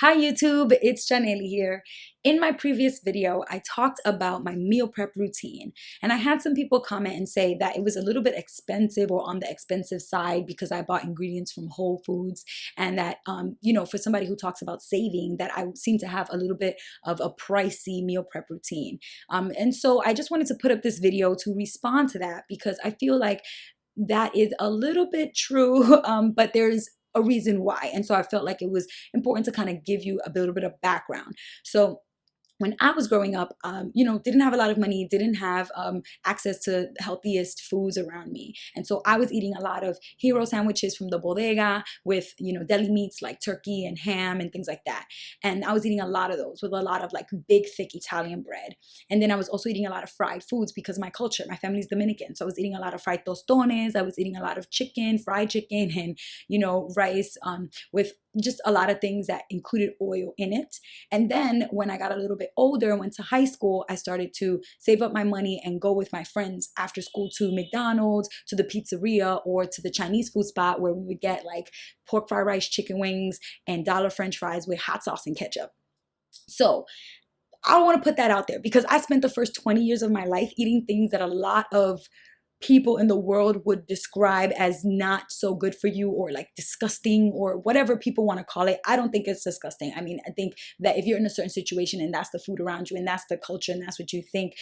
Hi YouTube, it's Janelle here. In my previous video, I talked about my meal prep routine, and I had some people comment and say that it was a little bit expensive or on the expensive side because I bought ingredients from Whole Foods, and that for somebody who talks about saving, that I seem to have a little bit of a pricey meal prep routine. And so I just wanted to put up this video to respond to that because I feel like that is a little bit true, but there's a reason why. And so I felt like it was important to kind of give you a little bit of background. So when I was growing up, didn't have a lot of money, didn't have access to healthiest foods around me. And so I was eating a lot of hero sandwiches from the bodega with, deli meats like turkey and ham and things like that. And I was eating a lot of those with a lot of like big, thick Italian bread. And then I was also eating a lot of fried foods because my culture, my family's Dominican. So I was eating a lot of fried tostones. I was eating a lot of chicken, fried chicken, and, rice with just a lot of things that included oil in it. And then when I got a little bit older and went to high school, I started to save up my money and go with my friends after school to McDonald's, to the pizzeria, or to the Chinese food spot where we would get like pork fried rice, chicken wings, and dollar French fries with hot sauce and ketchup. So I want to put that out there because I spent the first 20 years of my life eating things that a lot of people in the world would describe as not so good for you, or like disgusting, or whatever people want to call it. I don't think it's disgusting. I mean, I think that if you're in a certain situation and that's the food around you and that's the culture and that's what you think,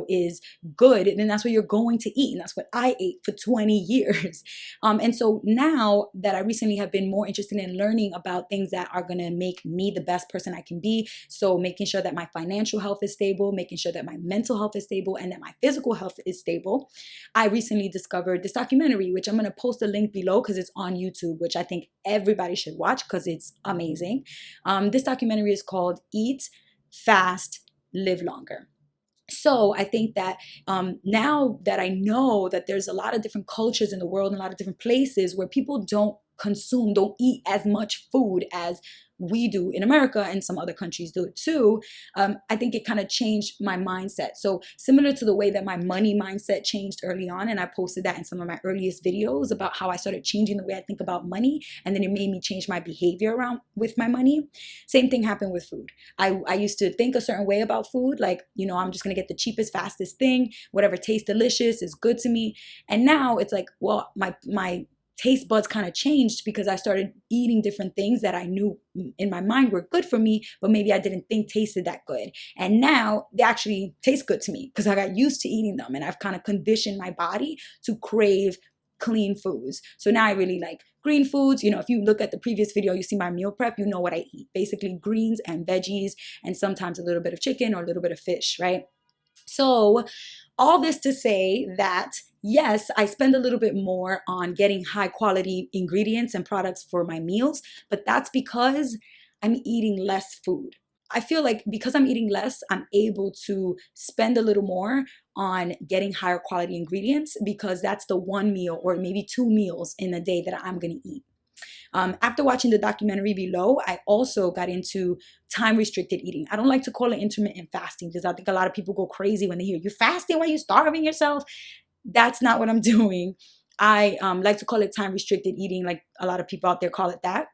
is good, then that's what you're going to eat. And that's what I ate for 20 years. And so now that I recently have been more interested in learning about things that are going to make me the best person I can be. So making sure that my financial health is stable, making sure that my mental health is stable, and that my physical health is stable. I recently discovered this documentary, which I'm going to post a link below because it's on YouTube, which I think everybody should watch because it's amazing. This documentary is called Eat, Fast, Live Longer. So I think that now that I know that there's a lot of different cultures in the world and a lot of different places where people don't eat as much food as we do in America, and some other countries do it too, I think it kind of changed my mindset. So similar to the way that my money mindset changed early on, and I posted that in some of my earliest videos about how I started changing the way I think about money, and then it made me change my behavior around with my money. Same thing happened with food. I used to think a certain way about food, like, I'm just gonna get the cheapest, fastest thing, whatever tastes delicious is good to me. And now it's like, well, my taste buds kind of changed because I started eating different things that I knew in my mind were good for me, but maybe I didn't think tasted that good. And now they actually taste good to me because I got used to eating them, and I've kind of conditioned my body to crave clean foods. So now I really like green foods. If you look at the previous video, you see my meal prep, you know what I eat. Basically greens and veggies, and sometimes a little bit of chicken or a little bit of fish, right? So all this to say that yes, I spend a little bit more on getting high quality ingredients and products for my meals, but that's because I'm eating less food. I feel like because I'm eating less, I'm able to spend a little more on getting higher quality ingredients because that's the one meal or maybe two meals in a day that I'm going to eat. After watching the documentary below, I also got into time restricted eating. I don't like to call it intermittent fasting because I think a lot of people go crazy when they hear you're fasting while you're starving yourself. That's not what I'm doing. I like to call it time restricted eating, like a lot of people out there call it that,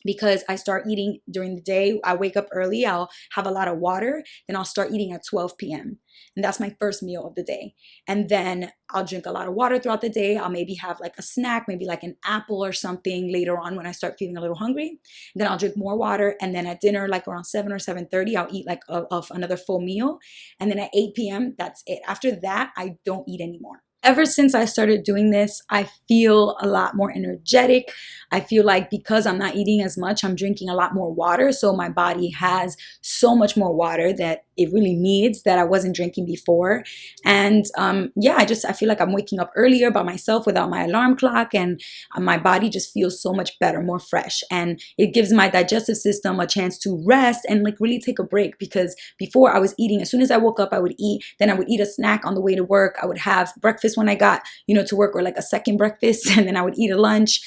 because I start eating during the day. I wake up early, I'll have a lot of water, then I'll start eating at 12 p.m. And that's my first meal of the day. And then I'll drink a lot of water throughout the day. I'll maybe have like a snack, maybe like an apple or something later on when I start feeling a little hungry. Then I'll drink more water. And then at dinner, like around 7 or 7:30, I'll eat like another full meal. And then at 8 p.m., that's it. After that, I don't eat anymore. Ever since I started doing this, I feel a lot more energetic. I feel like because I'm not eating as much, I'm drinking a lot more water. So my body has so much more water that it really needs that I wasn't drinking before. And I feel like I'm waking up earlier by myself without my alarm clock, and my body just feels so much better, more fresh. And it gives my digestive system a chance to rest and like really take a break, because before I was eating, as soon as I woke up, I would eat, then I would eat a snack on the way to work. I would have breakfast when I got, to work, or like a second breakfast, and then I would eat a lunch,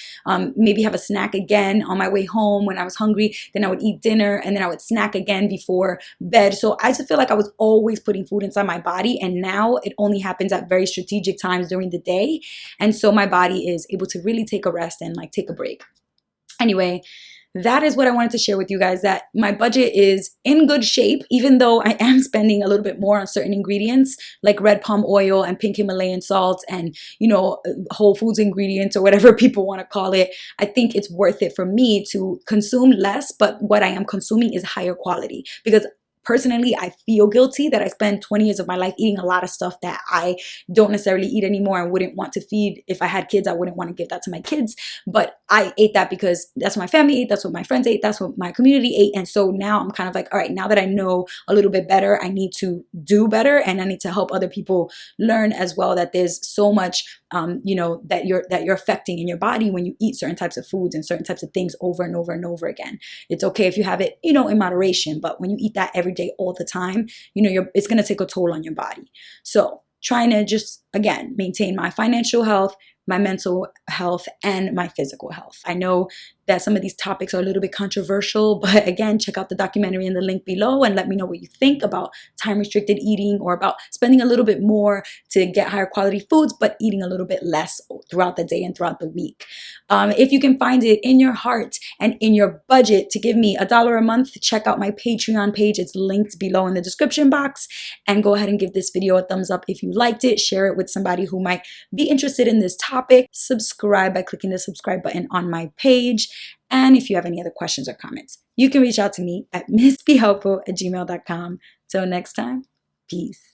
maybe have a snack again on my way home when I was hungry, then I would eat dinner, and then I would snack again before bed. So I just feel like I was always putting food inside my body, and now it only happens at very strategic times during the day. And so my body is able to really take a rest and like take a break. Anyway, that is what I wanted to share with you guys, that my budget is in good shape, even though I am spending a little bit more on certain ingredients like red palm oil and pink Himalayan salt and, Whole Foods ingredients or whatever people want to call it. I think it's worth it for me to consume less, but what I am consuming is higher quality, because personally, I feel guilty that I spend 20 years of my life eating a lot of stuff that I don't necessarily eat anymore and wouldn't want to feed. If I had kids, I wouldn't want to give that to my kids. But I ate that because that's what my family ate, that's what my friends ate, that's what my community ate. And so now I'm kind of like, all right, now that I know a little bit better, I need to do better, and I need to help other people learn as well, that there's so much that you're affecting in your body when you eat certain types of foods and certain types of things over and over and over again. It's okay if you have it, in moderation, but when you eat that every day, all the time, it's going to take a toll on your body. So trying to just, again, maintain my financial health, my mental health, and my physical health. I know that some of these topics are a little bit controversial, but again, check out the documentary in the link below and let me know what you think about time restricted eating, or about spending a little bit more to get higher quality foods, but eating a little bit less throughout the day and throughout the week. If you can find it in your heart and in your budget to give me $1 a month, check out my Patreon page. It's linked below in the description box, and go ahead and give this video a thumbs up if you liked it. Share it with somebody who might be interested in this topic. Subscribe by clicking the subscribe button on my page. And if you have any other questions or comments, you can reach out to me at MissBeHelpful@gmail.com. Till next time, peace.